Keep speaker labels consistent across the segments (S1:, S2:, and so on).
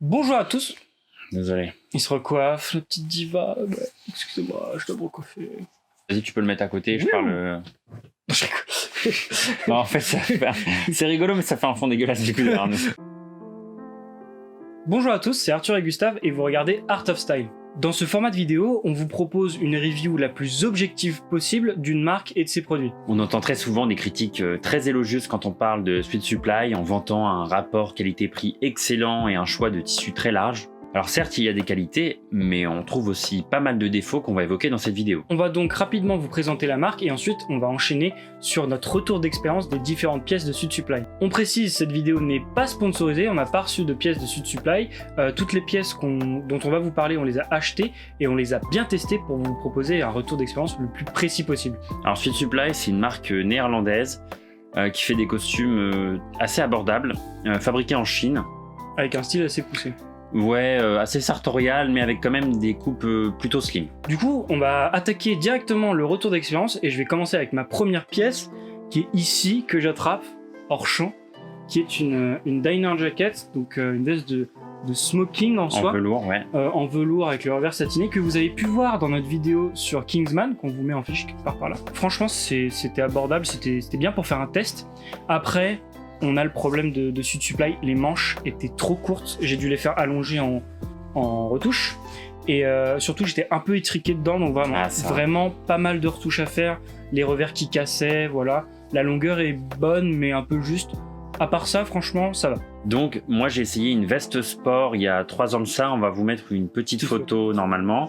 S1: Bonjour à tous.
S2: Désolé.
S1: Il se recoiffe, la petite diva. Bah, excusez-moi, je dois me recoiffer.
S2: Vas-y, tu peux le mettre à côté, je parle.
S1: Je rigole.
S2: Non, en fait, c'est rigolo, mais ça fait un fond dégueulasse du coup.
S1: Bonjour à tous, c'est Arthur et Gustave et vous regardez Art of Style. Dans ce format de vidéo, on vous propose une review la plus objective possible d'une marque et de ses produits.
S2: On entend très souvent des critiques très élogieuses quand on parle de Sweet Supply en vantant un rapport qualité-prix excellent et un choix de tissu très large. Alors certes, il y a des qualités, mais on trouve aussi pas mal de défauts qu'on va évoquer dans cette vidéo.
S1: On va donc rapidement vous présenter la marque et ensuite on va enchaîner sur notre retour d'expérience des différentes pièces de Sweet Supply. On précise, cette vidéo n'est pas sponsorisée, on n'a pas reçu de pièces de Sweet Supply. Toutes les pièces dont on va vous parler, on les a achetées et on les a bien testées pour vous proposer un retour d'expérience le plus précis possible.
S2: Alors Sweet Supply, c'est une marque néerlandaise qui fait des costumes assez abordables, fabriqués en Chine.
S1: Avec un style assez poussé.
S2: Ouais, assez sartorial, mais avec quand même des coupes plutôt slim.
S1: Du coup, on va attaquer directement le retour d'expérience et je vais commencer avec ma première pièce qui est ici, que j'attrape hors champ, qui est une diner jacket, donc une veste de smoking en soi.
S2: En velours, ouais.
S1: En velours avec le revers satiné que vous avez pu voir dans notre vidéo sur Kingsman, qu'on vous met en fiche quelque part par là. Franchement, c'était abordable, c'était bien pour faire un test. Après, on a le problème de Sweet Supply, les manches étaient trop courtes, j'ai dû les faire allonger en retouche et surtout j'étais un peu étriqué dedans, donc vraiment pas mal de retouches à faire, les revers qui cassaient, voilà. La longueur est bonne mais un peu juste, à part ça franchement ça va.
S2: Donc moi j'ai essayé une veste sport il y a 3 ans de ça, on va vous mettre une petite photo normalement.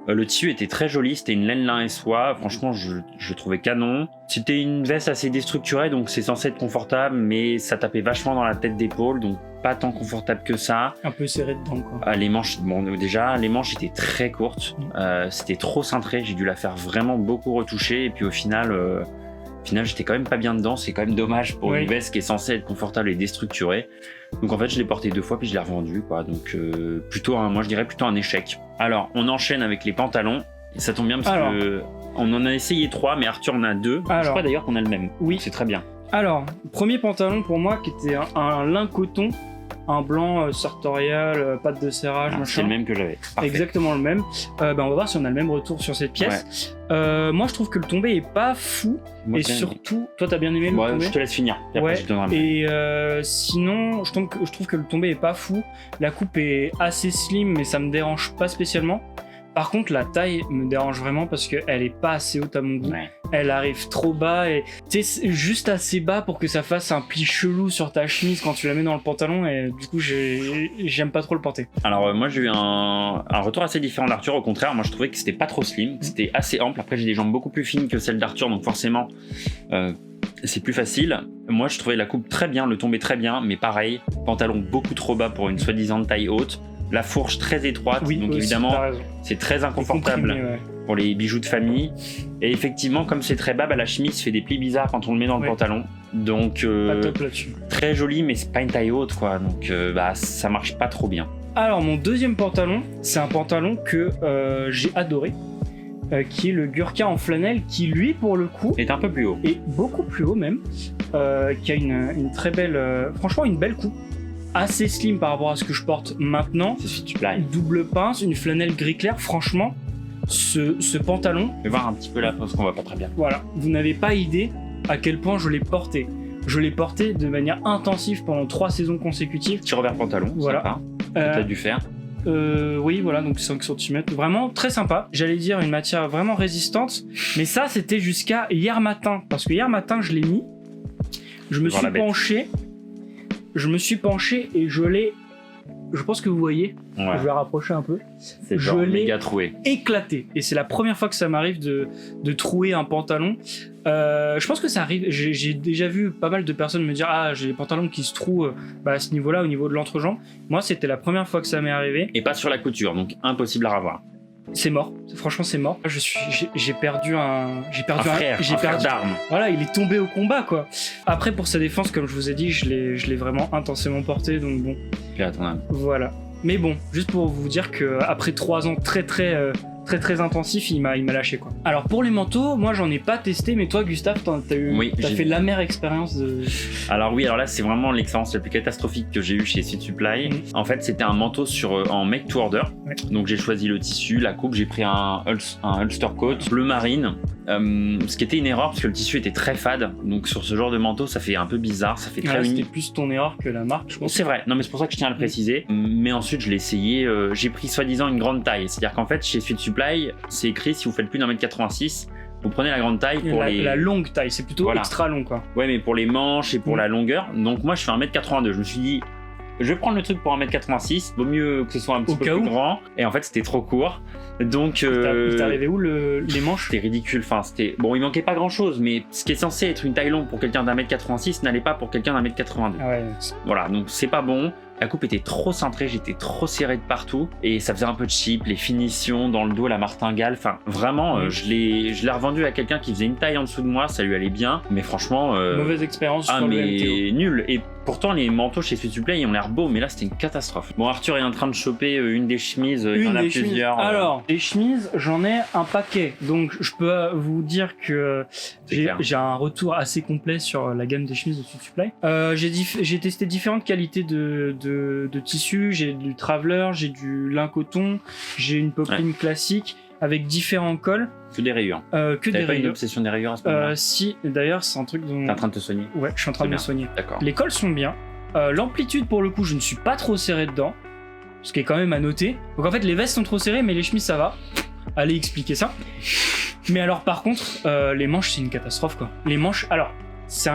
S2: Le tissu était très joli, c'était une laine lin et soie, franchement je trouvais canon. C'était une veste assez déstructurée, donc c'est censé être confortable, mais ça tapait vachement dans la tête d'épaule, donc pas tant confortable que ça.
S1: Un peu serré dedans quoi.
S2: Les manches, bon déjà les manches étaient très courtes, c'était trop cintré, j'ai dû la faire vraiment beaucoup retoucher, et puis au final j'étais quand même pas bien dedans, c'est quand même dommage pour une veste qui est censée être confortable et déstructurée. Donc en fait je l'ai portée 2 fois puis je l'ai revendue quoi, donc moi je dirais plutôt un échec. Alors on enchaîne avec les pantalons, et ça tombe bien parce que on en a essayé 3 mais Arthur en a 2, je crois d'ailleurs qu'on a le même.
S1: Oui.
S2: C'est très bien. Alors,
S1: premier pantalon pour moi qui était un lin coton, un blanc sartorial, pâte de serrage, machin.
S2: C'est le même que j'avais. Parfait.
S1: Exactement le même. On va voir si on a le même retour sur cette pièce. Ouais. Moi je trouve que le tombé est pas fou. Moi, et surtout, toi t'as bien aimé le tombé.
S2: Je te laisse finir. Et après, je te donnerai
S1: et sinon, je trouve que le tombé est pas fou. La coupe est assez slim, mais ça me dérange pas spécialement. Par contre, la taille me dérange vraiment parce qu'elle est pas assez haute à mon goût. Ouais. Elle arrive trop bas et c'est juste assez bas pour que ça fasse un pli chelou sur ta chemise quand tu la mets dans le pantalon, et du coup j'aime pas trop le porter.
S2: Alors moi j'ai eu un retour assez différent d'Arthur, au contraire, moi je trouvais que c'était pas trop slim, que c'était assez ample. Après j'ai des jambes beaucoup plus fines que celles d'Arthur, donc forcément c'est plus facile. Moi je trouvais la coupe très bien, le tombé très bien, mais pareil, pantalon beaucoup trop bas pour une soi-disant taille haute. La fourche très étroite, donc évidemment c'est très inconfortable pour les bijoux de famille. Et effectivement, comme c'est très bas, la chemise fait des plis bizarres quand on le met dans le pantalon. Donc
S1: pas top là-dessus.
S2: Très joli, mais c'est pas une taille haute quoi, donc ça marche pas trop bien.
S1: Alors mon deuxième pantalon, c'est un pantalon que j'ai adoré, qui est le Gurkha en flanelle, qui lui pour le coup
S2: est un peu plus haut.
S1: Et beaucoup plus haut même, qui a une très belle, franchement une belle coupe. Assez slim par rapport à ce que je porte maintenant.
S2: C'est Sweet Supply.
S1: Double pince, une flanelle gris clair. Franchement, ce pantalon...
S2: Je vais voir un petit peu là parce qu'on voit pas très bien.
S1: Voilà, vous n'avez pas idée à quel point je l'ai porté. Je l'ai porté de manière intensive pendant 3 saisons consécutives.
S2: Petit revers pantalon, voilà. Sympa. T'as dû faire.
S1: Oui, voilà, donc 5 cm. Vraiment très sympa. J'allais dire une matière vraiment résistante. Mais ça, c'était jusqu'à hier matin. Parce que hier matin, je l'ai mis. Je me suis penché et je l'ai, je pense que vous voyez, je vais rapprocher un peu,
S2: je l'ai méga troué,
S1: éclaté, et c'est la première fois que ça m'arrive de trouer un pantalon. Je pense que ça arrive, j'ai déjà vu pas mal de personnes me dire j'ai des pantalons qui se trouent à ce niveau là, au niveau de l'entrejambe. Moi c'était la première fois que ça m'est arrivé.
S2: Et pas sur la couture, donc impossible à revoir.
S1: C'est mort, franchement c'est mort. J'ai perdu un
S2: frère d'armes.
S1: Voilà, il est tombé au combat quoi. Après pour sa défense, comme je vous ai dit, je l'ai vraiment intensément porté, donc bon.
S2: Puis à ton âme.
S1: Voilà. Mais bon, juste pour vous dire que après 3 ans très très très intensif, il m'a lâché quoi. Alors pour les manteaux, moi j'en ai pas testé, mais toi Gustave, t'as fait l'amère expérience de...
S2: Alors oui, alors là c'est vraiment l'expérience la plus catastrophique que j'ai eue chez Sweet Supply. En fait c'était un manteau en make to order, donc j'ai choisi le tissu, la coupe, j'ai pris un Ulster coat bleu marine, ce qui était une erreur parce que le tissu était très fade, donc sur ce genre de manteau ça fait un peu bizarre, ça fait très
S1: c'était plus ton erreur que la marque je pense.
S2: C'est vrai, non mais c'est pour ça que je tiens à le préciser, mais ensuite je l'ai essayé, j'ai pris soi-disant une grande taille, c'est-à-dire qu'en fait chez Sweet Supply c'est écrit si vous faites plus d'1m86 vous prenez la grande taille pour
S1: la longue taille, c'est plutôt extra long quoi.
S2: Ouais, mais pour les manches et pour la longueur, donc moi je fais 1m82, je me suis dit je vais prendre le truc pour 1m86, vaut mieux que ce soit un petit peu plus grand, et en fait c'était trop court. Donc
S1: il t'est arrivé où les manches?
S2: C'était ridicule, enfin c'était... Bon, il manquait pas grand chose, mais ce qui est censé être une taille longue pour quelqu'un d'1m86 n'allait pas pour quelqu'un d'1m82.
S1: Ah ouais.
S2: Voilà, donc c'est pas bon. La coupe était trop cintrée, j'étais trop serré de partout et ça faisait un peu cheap, les finitions dans le dos, la martingale, enfin vraiment je l'ai revendu à quelqu'un qui faisait une taille en dessous de moi, ça lui allait bien, mais franchement
S1: mauvaise expérience sur
S2: le MTO. Nul. Et pourtant les manteaux chez Sweet Supply ils ont l'air beaux, mais là c'était une catastrophe. Bon, Arthur est en train de choper une des chemises, il y en a plusieurs.
S1: Alors, les chemises, j'en ai un paquet, donc je peux vous dire que j'ai un retour assez complet sur la gamme des chemises de Sweet Supply. J'ai testé différentes qualités de tissu, j'ai du traveler, j'ai du lin coton, j'ai une popeline classique avec différents cols.
S2: Que des rayures.
S1: T'avais
S2: pas une obsession des rayures à ce moment-là?
S1: Si, d'ailleurs c'est un truc dont...
S2: T'es en train de te soigner?
S1: Ouais, je suis en train de me soigner.
S2: D'accord.
S1: Les cols sont bien. L'amplitude pour le coup, je ne suis pas trop serré dedans, ce qui est quand même à noter. Donc en fait les vestes sont trop serrées, mais les chemises ça va. Allez expliquer ça. Mais alors par contre, les manches c'est une catastrophe quoi. Les manches, alors c'est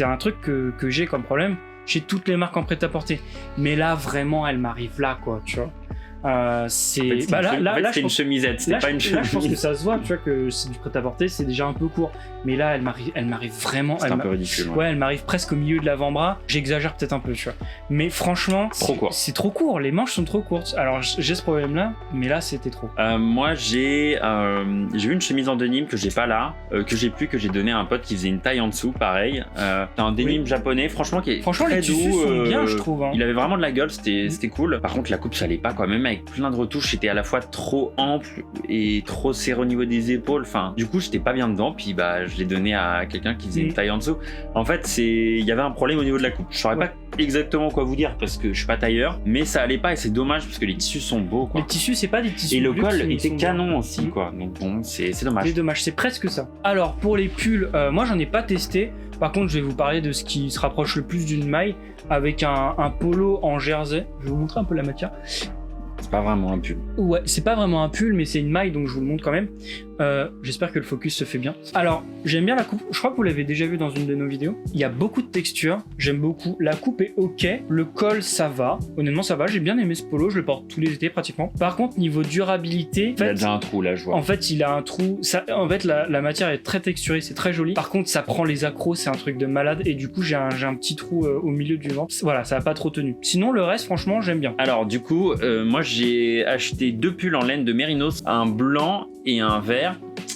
S1: un truc que j'ai comme problème chez toutes les marques en prêt-à-porter. Mais là vraiment elle m'arrive là quoi, tu vois. C'est
S2: c'est une chemisette, c'est pas une chemise.
S1: Là je pense que ça se voit, tu vois, que c'est du prêt-à-porter, c'est déjà un peu court. Mais là elle m'arrive vraiment.
S2: C'est un peu ridicule.
S1: Ouais, elle m'arrive presque au milieu de l'avant-bras. J'exagère peut-être un peu, tu vois. Mais franchement,
S2: trop court.
S1: C'est trop court. Les manches sont trop courtes. Alors j'ai ce problème-là, mais là c'était trop.
S2: Moi j'ai eu une chemise en denim que j'ai pas là, que j'ai donné à un pote qui faisait une taille en dessous, pareil. C'est un denim japonais, franchement qui est très
S1: les tissus
S2: doux.
S1: sont bien, je trouve. Hein.
S2: Il avait vraiment de la gueule, c'était cool. Par contre la coupe ça allait pas quoi, même avec plein de retouches, c'était à la fois trop ample et trop serré au niveau des épaules. Enfin, du coup j'étais pas bien dedans. Puis bah je l'ai donné à quelqu'un qui faisait une taille en dessous. En fait il y avait un problème au niveau de la coupe. Je saurais pas exactement quoi vous dire parce que je suis pas tailleur, mais ça allait pas et c'est dommage parce que les tissus sont beaux quoi.
S1: Les tissus c'est pas des tissus.
S2: Et le col était canon aussi quoi. Donc bon c'est dommage.
S1: C'est dommage, c'est presque ça. Alors pour les pulls, moi j'en ai pas testé. Par contre je vais vous parler de ce qui se rapproche le plus d'une maille avec un polo en jersey. Je vais vous montrer un peu la matière.
S2: C'est pas vraiment un pull.
S1: Ouais, c'est pas vraiment un pull, mais c'est une maille, donc je vous le montre quand même. J'espère que le focus se fait bien. Alors, j'aime bien la coupe. Je crois que vous l'avez déjà vu dans une de nos vidéos. Il y a beaucoup de texture. J'aime beaucoup. La coupe est ok. Le col, ça va. Honnêtement, ça va. J'ai bien aimé ce polo. Je le porte tous les étés pratiquement. Par contre, niveau durabilité,
S2: il a déjà un trou là, je vois.
S1: En fait, il a un trou. En fait, la matière est très texturée. C'est très joli. Par contre, ça prend les accros. C'est un truc de malade. Et du coup, j'ai un petit trou au milieu du ventre. Voilà, ça a pas trop tenu. Sinon, le reste, franchement, j'aime bien.
S2: Alors, du coup, moi, j'ai acheté 2 pulls en laine de Mérinos, un blanc et un vert.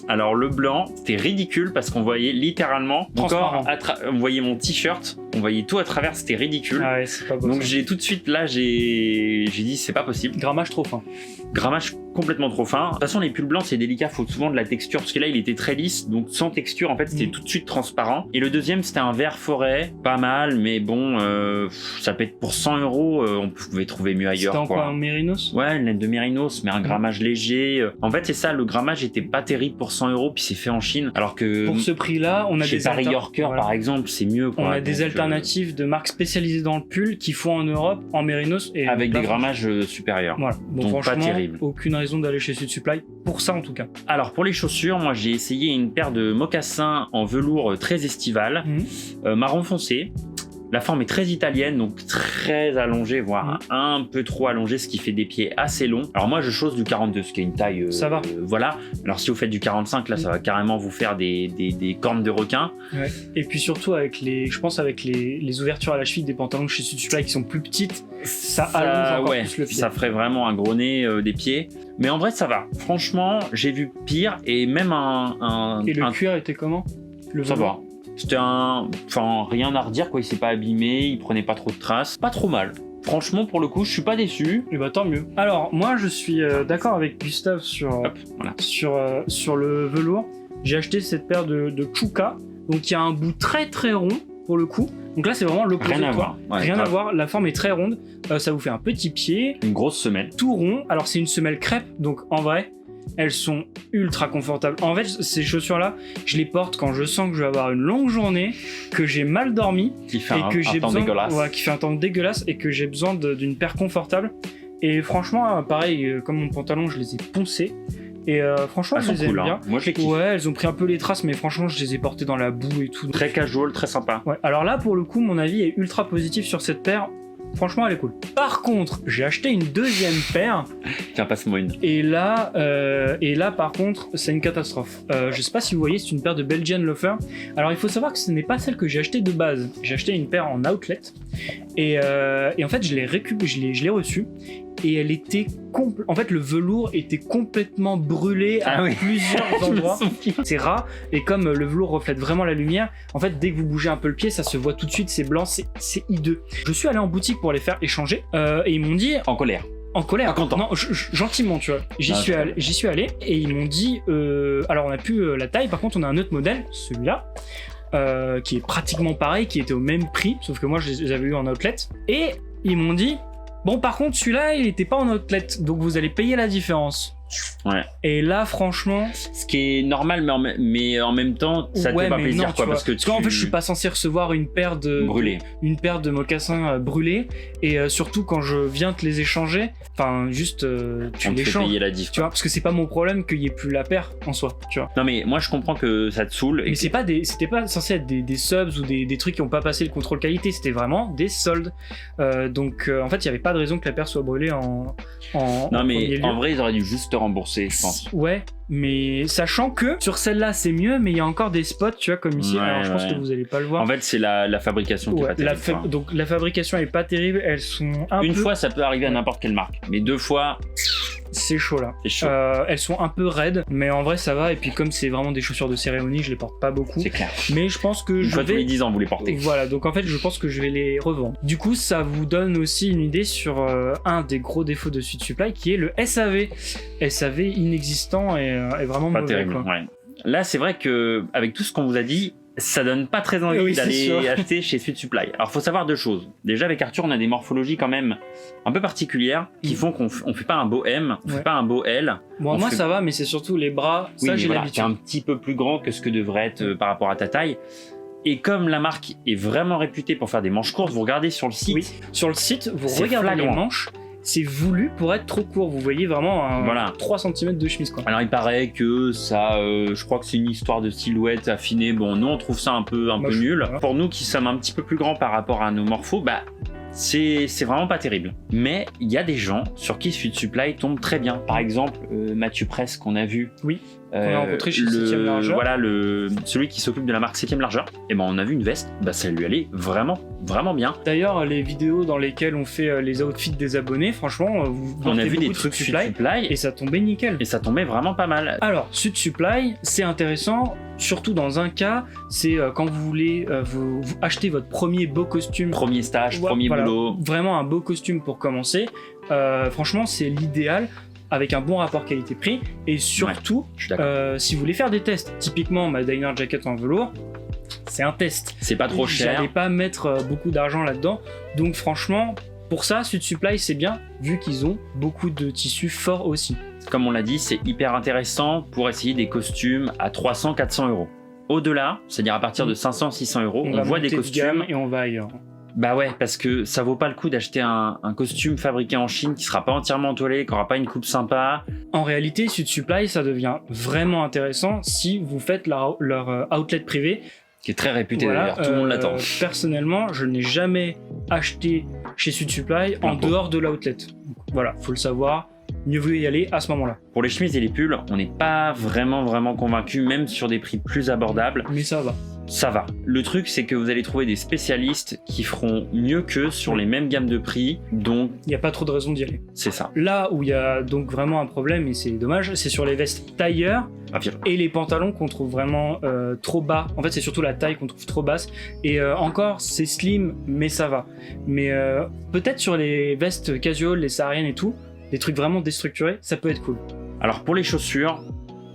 S2: Alors le blanc, c'était ridicule parce qu'on voyait littéralement encore, on voyait mon t-shirt, on voyait tout à travers, c'était ridicule.
S1: Ah ouais, c'est pas beau.
S2: Donc j'ai tout de suite là, j'ai dit c'est pas possible.
S1: Grammage trop fin.
S2: Grammage complètement trop fin. De toute façon les pulls blancs c'est délicat, faut souvent de la texture parce que là il était très lisse, donc sans texture en fait c'était tout de suite transparent. Et le deuxième c'était un vert forêt, pas mal, mais bon ça peut être pour 100 €, on pouvait trouver mieux ailleurs.
S1: C'était encore un Mérinos?
S2: Ouais, une laine de Mérinos, mais un grammage léger. En fait c'est ça, le grammage était pas terrible pour 100 €, puis c'est fait en Chine. Alors que
S1: pour ce prix-là, on a
S2: chez
S1: des
S2: Paris Yorker par exemple, c'est mieux quoi.
S1: On a des alternatives de marques spécialisées dans le pull qui font en Europe en Mérinos et
S2: avec des grammages supérieurs.
S1: Voilà.
S2: Donc pas terrible.
S1: Aucune raison d'aller chez Sweet Supply pour ça en tout cas.
S2: Alors pour les chaussures, moi j'ai essayé une paire de mocassins en velours très estival, marron foncé. La forme est très italienne, donc très allongée, voire un peu trop allongée, ce qui fait des pieds assez longs. Alors moi, je chausse du 42, ce qui est une taille...
S1: ça va.
S2: Voilà. Alors si vous faites du 45, là, ça va carrément vous faire des cornes de requin.
S1: Ouais. Et puis surtout, avec je pense avec les ouvertures à la cheville des pantalons chez Sweet Supply qui sont plus petites, ça allonge encore plus le pied.
S2: Ça ferait vraiment un gros nez des pieds. Mais en vrai, ça va. Franchement, j'ai vu pire et même
S1: Et le cuir était comment?
S2: Ça va. C'était enfin rien à redire quoi, il s'est pas abîmé, il prenait pas trop de traces, pas trop mal. franchement, pour le coup, je suis pas déçu.
S1: Et bah tant mieux. Alors moi je suis d'accord avec Gustave sur,
S2: Hop, voilà.
S1: sur le velours. J'ai acheté cette paire de Chuka, donc il y a un bout très très rond pour le coup. Donc là c'est vraiment l'opposé.
S2: Rien à
S1: de toi.
S2: voir. Ouais,
S1: Rien à
S2: grave.
S1: voir, la forme est très ronde. Ça vous fait un petit pied,
S2: Une grosse semelle.
S1: tout rond. Alors c'est une semelle crêpe, donc en vrai, elles sont ultra confortables. En fait, ces chaussures-là, je les porte quand je sens que je vais avoir une longue journée, que j'ai mal dormi,
S2: Qui fait
S1: et que j'ai
S2: temps
S1: besoin,
S2: dégueulasse.
S1: ouais, qui fait un temps dégueulasse, et que j'ai besoin d'une paire confortable. Et franchement, pareil, comme mon pantalon, je les ai poncés. Et franchement,
S2: Elles
S1: je
S2: sont
S1: les aime
S2: cool,
S1: bien.
S2: hein. Moi, je les kiffe.
S1: Ouais, elles ont pris un peu les traces, mais franchement, je les ai portées dans la boue et tout.
S2: Très casual, très sympa.
S1: Ouais. Alors là, pour le coup, mon avis est ultra positif sur cette paire. Franchement, elle est cool. Par contre, j'ai acheté une deuxième paire.
S2: Tiens, passe-moi une.
S1: Et là, par contre, c'est une catastrophe. Je sais pas si vous voyez, c'est une paire de Belgian Loafer. Alors, il faut savoir que ce n'est pas celle que j'ai achetée de base. J'ai acheté une paire en outlet. Et en fait, je l'ai reçue. Et elle était en fait, le velours était complètement brûlé à plusieurs endroits. C'est ras. Et comme le velours reflète vraiment la lumière, en fait, dès que vous bougez un peu le pied, ça se voit tout de suite. C'est blanc, c'est hideux. Je suis allé en boutique pour les faire échanger. Et ils m'ont dit...
S2: En colère.
S1: En colère.
S2: Pas content.
S1: Non, gentiment, tu vois. J'y suis allé et ils m'ont dit alors on a plus la taille, par contre on a un autre modèle, celui-là, qui est pratiquement pareil, qui était au même prix, sauf que moi je les avais eu en outlet. Et ils m'ont dit bon, par contre celui-là il était pas en outlet, donc vous allez payer la différence.
S2: Ouais.
S1: Et là, franchement,
S2: Ce qui est normal, mais en même temps, ça te fait pas
S1: mais
S2: plaisir,
S1: non,
S2: quoi,
S1: tu
S2: parce que
S1: vois. En fait, je suis pas censé recevoir une paire de mocassins brûlés, et surtout quand je viens te les échanger, enfin juste tu
S2: on te
S1: les
S2: fait
S1: changes,
S2: payer la diff.
S1: tu vois, parce que c'est pas mon problème qu'il y ait plus la paire en soi, tu vois.
S2: Non, mais moi, je comprends que ça te saoule.
S1: Mais c'était pas censé être des subs ou des trucs qui ont pas passé le contrôle qualité, c'était vraiment des soldes. Donc en fait, il y avait pas de raison que la paire soit brûlée en
S2: Non, mais
S1: premier lieu.
S2: en vrai, ils auraient dû juste te rembourser, je pense.
S1: Ouais, mais sachant que sur celle-là c'est mieux, mais il y a encore des spots, tu vois, comme ici.
S2: Ouais,
S1: Alors je pense que vous allez pas le voir.
S2: En fait, c'est la fabrication qui est
S1: Ouais,
S2: pas terrible. quoi.
S1: donc la fabrication est pas terrible, elles sont
S2: Une fois, ça peut arriver à n'importe quelle marque, mais deux fois,
S1: c'est chaud là.
S2: c'est chaud.
S1: Elles sont un peu raides, mais en vrai ça va. Et puis comme c'est vraiment des chaussures de cérémonie, je les porte pas beaucoup.
S2: C'est clair.
S1: Mais je pense que
S2: Une
S1: je
S2: fois tous les
S1: vais.
S2: 10 ans, vous les portez.
S1: Voilà, donc en fait je pense que je vais les revendre. Du coup, ça vous donne aussi une idée sur un des gros défauts de Suit Supply, qui est le SAV. SAV inexistant et vraiment
S2: Pas
S1: mauvais,
S2: terrible.
S1: quoi.
S2: Ouais. Là, c'est vrai que avec tout ce qu'on vous a dit, ça donne pas très envie
S1: Oui, c'est
S2: d'aller
S1: sûr.
S2: acheter chez Suit Supply. Alors, faut savoir deux choses. Déjà, avec Arthur, on a des morphologies quand même un peu particulières qui font qu'on fait pas un beau M, on
S1: Ouais.
S2: fait pas un beau L.
S1: Bon,
S2: On
S1: moi
S2: fait-
S1: ça va, mais c'est surtout les bras.
S2: Oui,
S1: Ça
S2: mais
S1: j'ai
S2: voilà,
S1: l'habitude.
S2: t'es un petit peu plus grand que ce que devrait être par rapport à ta taille. Et comme la marque est vraiment réputée pour faire des manches courtes, vous regardez sur le site.
S1: Oui. Sur le site, vous
S2: C'est
S1: regardez les
S2: flagrant.
S1: manches, c'est voulu pour être trop court. Vous voyez vraiment
S2: Voilà.
S1: 3 cm de chemise, quoi.
S2: Alors il paraît que ça, je crois que c'est une histoire de silhouette affinée. Bon, nous on trouve ça un peu
S1: Moche,
S2: nul.
S1: voilà.
S2: Pour nous qui sommes un petit peu plus grands par rapport à nos morphos, bah c'est vraiment pas terrible. Mais il y a des gens sur qui Suit Supply tombe très bien. Par exemple, Mathieu Press qu'on a vu.
S1: Oui. Qu'on a rencontré chez 7e largeur.
S2: Voilà, celui qui s'occupe de la marque 7e largeur. Et ben on a vu une veste, bah ça lui allait vraiment bien.
S1: D'ailleurs, les vidéos dans lesquelles on fait les outfits des abonnés, franchement, vous
S2: On a
S1: portez
S2: vu des
S1: beaucoup de
S2: trucs
S1: Suit
S2: Suit Supply
S1: et ça tombait nickel.
S2: et ça tombait vraiment pas mal.
S1: Alors, Suit Supply, c'est intéressant, surtout dans un cas, c'est quand vous voulez vous acheter votre premier beau costume.
S2: Premier stage,
S1: Ouais,
S2: premier
S1: voilà,
S2: boulot.
S1: Vraiment un beau costume pour commencer. Franchement, c'est l'idéal, avec un bon rapport qualité-prix. Et surtout,
S2: Je suis d'accord.
S1: si vous voulez faire des tests, typiquement ma Diner Jacket en velours, c'est un test.
S2: C'est pas trop cher.
S1: J'allais pas mettre beaucoup d'argent là-dedans. Donc franchement, pour ça, Suit Supply, c'est bien, vu qu'ils ont beaucoup de tissus forts aussi.
S2: Comme on l'a dit, c'est hyper intéressant pour essayer des costumes à 300-400 euros. Au-delà, c'est-à-dire à partir de 500-600 euros, on
S1: va
S2: voit des
S1: monter de gamme
S2: costumes.
S1: et on va ailleurs.
S2: Bah ouais, parce que ça vaut pas le coup d'acheter un costume fabriqué en Chine qui sera pas entièrement entoilé, qui aura pas une coupe sympa.
S1: En réalité, Suit Supply, ça devient vraiment intéressant si vous faites leur outlet privé.
S2: Qui est très réputé
S1: Voilà,
S2: d'ailleurs, tout le monde l'attend.
S1: Personnellement, je n'ai jamais acheté chez Suit Supply en
S2: Bravo.
S1: dehors de l'outlet. Donc, voilà, faut le savoir. Mieux vaut y aller à ce moment-là.
S2: Pour les chemises et les pulls, on n'est pas vraiment convaincu, même sur des prix plus abordables.
S1: Mais ça va.
S2: ça va. Le truc, c'est que vous allez trouver des spécialistes qui feront mieux qu'eux sur les mêmes gammes de prix, donc
S1: Il n'y a pas trop de raison d'y aller.
S2: c'est ça.
S1: Là où il y a donc vraiment un problème, et c'est dommage, c'est sur les vestes tailleurs
S2: Ah, pire.
S1: et les pantalons qu'on trouve vraiment trop bas. En fait, c'est surtout la taille qu'on trouve trop basse. Et encore, c'est slim, mais ça va. Mais peut-être sur les vestes casual, les sahariennes et tout, des trucs vraiment déstructurés, ça peut être cool.
S2: Alors pour les chaussures,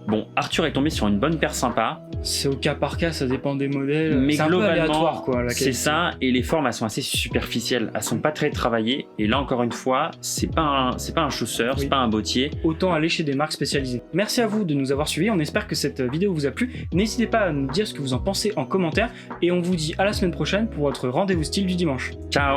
S2: bon, Arthur est tombé sur une bonne paire sympa,
S1: C'est au cas par cas, ça dépend des modèles.
S2: mais
S1: c'est un peu aléatoire,
S2: globalement,
S1: quoi. La
S2: c'est
S1: qualité.
S2: ça, et les formes, elles sont assez superficielles, elles sont pas très travaillées, et là encore une fois, c'est pas un chausseur,
S1: Oui.
S2: c'est pas un bottier.
S1: Autant aller chez des marques spécialisées. Merci à vous de nous avoir suivis, on espère que cette vidéo vous a plu. N'hésitez pas à nous dire ce que vous en pensez en commentaire, et on vous dit à la semaine prochaine pour votre rendez-vous style du dimanche.
S2: Ciao!